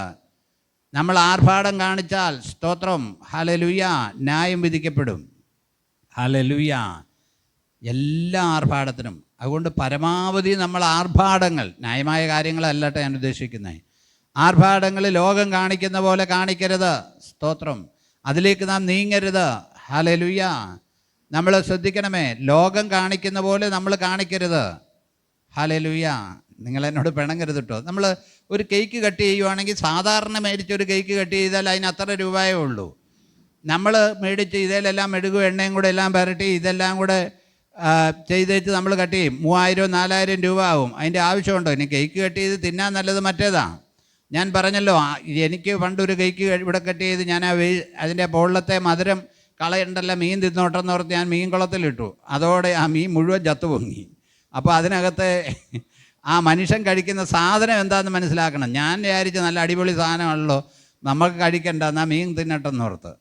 നമ്മൾ ആർഭാടം കാണിച്ചാൽ, സ്തോത്രം, ഹല്ലേലൂയ, ന്യായം വിധിക്കപ്പെടും. ഹല്ലേലൂയ, എല്ലാ ആർഭാടത്തിനും. അതുകൊണ്ട് പരമാവധി നമ്മൾ ആർഭാടങ്ങൾ, ന്യായമായ കാര്യങ്ങളല്ലട്ടെ ഞാൻ ഉദ്ദേശിക്കുന്നത്, ആർഭാടങ്ങൾ ലോകം കാണിക്കുന്ന പോലെ കാണിക്കരുത്. സ്തോത്രം, അതിലേക്ക് നാം നീങ്ങരുത്. ഹല്ലേലൂയ, നമ്മൾ ശ്രദ്ധിക്കണമേ, ലോകം കാണിക്കുന്ന പോലെ നമ്മൾ കാണിക്കരുത്. ഹല്ലേലൂയ. നിങ്ങളെന്നോട് പിണങ്ങരുത് കേട്ടോ. നമ്മൾ ഒരു കേക്ക് കട്ട് ചെയ്യുവാണെങ്കിൽ സാധാരണ മേടിച്ചൊരു കേക്ക് കട്ട് ചെയ്താൽ അതിന് അത്ര രൂപയേ ഉള്ളൂ. നമ്മൾ മേടിച്ച് ഇതിലെല്ലാം മെഴുകും എണ്ണയും കൂടെ എല്ലാം പുരട്ടി ഇതെല്ലാം കൂടെ ചെയ്തേച്ച് നമ്മൾ കട്ട് ചെയ്യും. 3000-4000 രൂപ ആവും. അതിൻ്റെ ആവശ്യമുണ്ടോ? ഇനി കേക്ക് കട്ട് ചെയ്ത് തിന്നാൻ നല്ലത് മറ്റേതാണ്. ഞാൻ പറഞ്ഞല്ലോ, എനിക്ക് പണ്ടൊരു കേക്ക് ഇവിടെ കട്ട് ചെയ്ത് ഞാൻ അതിൻ്റെ പൊള്ളത്തെ മധുരം കളയണ്ടല്ല, മീൻ തിന്നോട്ടെന്ന് ഓർത്ത് ഞാൻ മീൻ കുളത്തിലിട്ടു. അതോടെ ആ മീൻ മുഴുവൻ ചത്തു പൊങ്ങി. അപ്പോൾ അതിനകത്തെ ആ മനുഷ്യൻ കഴിക്കുന്ന സാധനം എന്താണെന്ന് മനസ്സിലാക്കണം. ഞാൻ വിചാരിച്ച് നല്ല അടിപൊളി സാധനമാണല്ലോ, നമുക്ക് കഴിക്കണ്ട, എന്നാൽ മീൻ തിന്നട്ടെന്ന് ഓർത്ത്.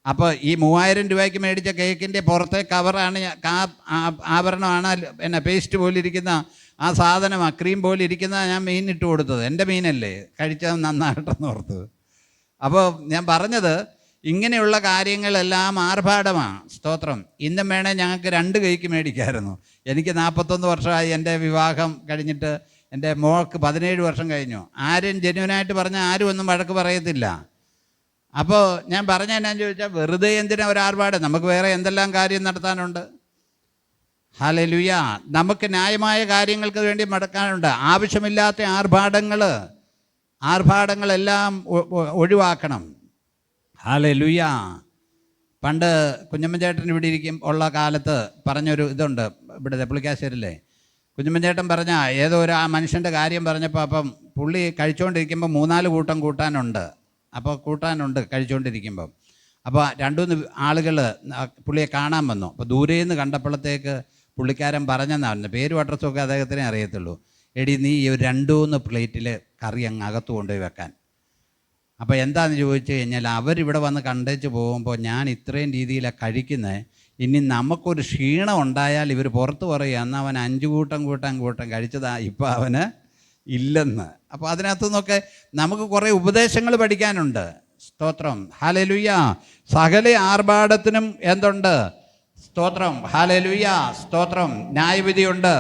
അപ്പോൾ ഈ 3000 രൂപയ്ക്ക് മേടിച്ച കേക്കിൻ്റെ പുറത്തെ കവറാണ്, ആഭരണമാണ്, പേസ്റ്റ് പോലെ ഇരിക്കുന്ന ആ സാധനമാണ്, ക്രീം പോലെ ഇരിക്കുന്ന ഞാൻ മീൻ ഇട്ട് കൊടുത്തത്. എൻ്റെ മീനല്ലേ, കഴിച്ചാൽ നന്നാകട്ടെന്ന് ഓർത്തത്. അപ്പോൾ ഞാൻ പറഞ്ഞത്, ഇങ്ങനെയുള്ള കാര്യങ്ങളെല്ലാം ആർഭാടമാണ്. സ്തോത്രം. ഇന്നും വേണേൽ ഞങ്ങൾക്ക് 2 കേക്ക് മേടിക്കാമായിരുന്നു. എനിക്ക് 41 വർഷമായി എൻ്റെ വിവാഹം കഴിഞ്ഞിട്ട്, എൻ്റെ മോൾക്ക് 17 വർഷം കഴിഞ്ഞു. ആരും ജെന്യുവനായിട്ട് പറഞ്ഞാൽ ആരും ഒന്നും വഴക്ക് പറയത്തില്ല. അപ്പോൾ ഞാൻ പറഞ്ഞ എന്നാന്ന് ചോദിച്ചാൽ, വെറുതെ എന്തിനാ ഒരു ആർഭാടം? നമുക്ക് വേറെ എന്തെല്ലാം കാര്യം നടത്താനുണ്ട്. ഹല്ലേലൂയ. നമുക്ക് ന്യായമായ കാര്യങ്ങൾക്ക് വേണ്ടി മടക്കാനുണ്ട്. ആവശ്യമില്ലാത്ത ആർഭാടങ്ങളെല്ലാം ഒഴിവാക്കണം. ഹല്ലേലൂയ. പണ്ട് കുഞ്ഞമ്മൻ ചേട്ടൻ ഇവിടെ ഉള്ള കാലത്ത് പറഞ്ഞൊരു ഇതുണ്ട്, ഇവിടെ പുള്ളിക്കാശ്ശേരിയിലെ കുഞ്ഞമ്മൻ ചേട്ടൻ പറഞ്ഞ ഏതോ ഒരു ആ മനുഷ്യൻ്റെ കാര്യം പറഞ്ഞപ്പോൾ, അപ്പം പുള്ളി കഴിച്ചുകൊണ്ടിരിക്കുമ്പോൾ 3-4 കൂട്ടം കൂട്ടാനുണ്ട് കഴിച്ചുകൊണ്ടിരിക്കുമ്പം. അപ്പോൾ 2-3 ആളുകൾ പുള്ളിയെ കാണാൻ വന്നു. അപ്പോൾ ദൂരേന്ന് കണ്ടപ്പോഴത്തേക്ക് പുള്ളിക്കാരൻ പറഞ്ഞെന്നാണ്, പേരും അഡ്രസ്സും ഒക്കെ അദ്ദേഹത്തിനെ അറിയത്തുള്ളൂ, എടി നീ ഈ 2-3 പ്ലേറ്റിൽ കറി അങ്ങ് അകത്ത് കൊണ്ടുപോയി വെക്കാൻ. അപ്പോൾ എന്താണെന്ന് ചോദിച്ചു കഴിഞ്ഞാൽ, അവരിവിടെ വന്ന് കണ്ടേച്ച് പോകുമ്പോൾ ഞാൻ ഇത്രയും രീതിയിലാണ് കഴിക്കുന്നത്, ഇനി നമുക്കൊരു ക്ഷീണം ഉണ്ടായാൽ ഇവർ പുറത്ത് പറയുക, എന്നാൽ അവൻ 5 കൂട്ടം കഴിച്ചതാ, ഇപ്പം അവന് ഇല്ലെന്ന്. അപ്പോൾ അതിനകത്തു നിന്നൊക്കെ നമുക്ക് കുറേ ഉപദേശങ്ങൾ പഠിക്കാനുണ്ട്. സ്തോത്രം, ഹല്ലേലൂയ. സകല ആർഭാടത്തിനും എന്തുണ്ട്? സ്തോത്രം, ഹല്ലേലൂയ, സ്തോത്രം, ന്യായവിധിയുണ്ട്.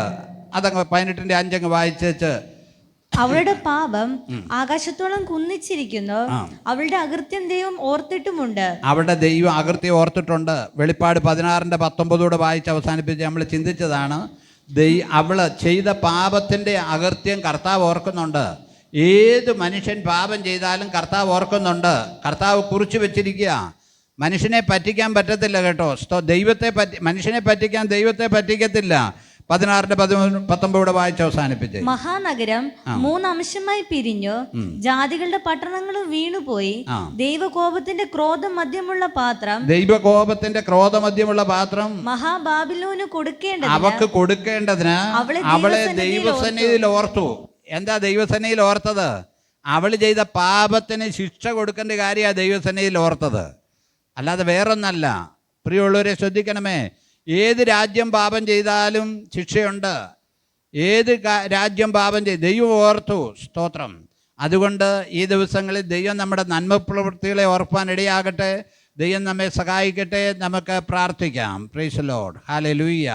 അതങ്ങ് 18-5 വായിച്ചേച്ച്, അവളുടെ പാപം ആകാശത്തോളം കുന്നിച്ചിരിക്കുന്നു, അവളുടെ അകൃത്യം ദൈവം ഓർത്തിട്ടുമുണ്ട്. അവളുടെ ദൈവം അകൃത്യം ഓർത്തിട്ടുണ്ട്. വെളിപ്പാട് 16-19 വായിച്ച് അവസാനിപ്പിച്ച് നമ്മൾ ചിന്തിച്ചതാണ്. അവള് ചെയ്ത പാപത്തിൻ്റെ അകൃത്യം കർത്താവ് ഓർക്കുന്നുണ്ട്. ഏത് മനുഷ്യൻ പാപം ചെയ്താലും കർത്താവ് ഓർക്കുന്നുണ്ട്. കർത്താവ് കുറിച്ച് വെച്ചിരിക്കുക. മനുഷ്യനെ പറ്റിക്കാൻ പറ്റത്തില്ല കേട്ടോ. മനുഷ്യനെ പറ്റിക്കാൻ ദൈവത്തെ പറ്റിക്കത്തില്ല. 16-19 വായിച്ച് അവസാനിപ്പിച്ചേ. മഹാനഗരം 3 അംശമായി പിരിഞ്ഞു, ജാതികളുടെ പട്ടണങ്ങളും വീണുപോയി. ദൈവകോപത്തിന്റെ ക്രോധമധ്യമുള്ള പാത്രം മഹാബാബിലോന് അവക്ക് കൊടുക്കേണ്ടതിന് അവളെ ദൈവസന്നിധിയിൽ ഓർത്തു. എന്താ ദൈവസന്നിധിയിൽ ഓർത്തത്? അവൾ ചെയ്ത പാപത്തിന് ശിക്ഷ കൊടുക്കേണ്ട കാര്യമാണ് ദൈവസന്നിധിയിൽ ഓർത്തത്, അല്ലാതെ വേറൊന്നല്ല. പ്രിയമുള്ളവരെ ശ്രദ്ധിക്കണമേ, ഏത് രാജ്യം പാപം ചെയ്താലും ശിക്ഷയുണ്ട്. ഏത് രാജ്യം പാപം ചെയ്ത് ദൈവം ഓർത്തു. സ്തോത്രം. അതുകൊണ്ട് ഈ ദിവസങ്ങളിൽ ദൈവം നമ്മുടെ നന്മ പ്രവൃത്തികളെ ഓർപ്പാൻ ഇടയാകട്ടെ. ദൈവം നമ്മെ സഹായിക്കട്ടെ. നമുക്ക് പ്രാർത്ഥിക്കാം. Price the Lord. ഹല്ലേലൂയ.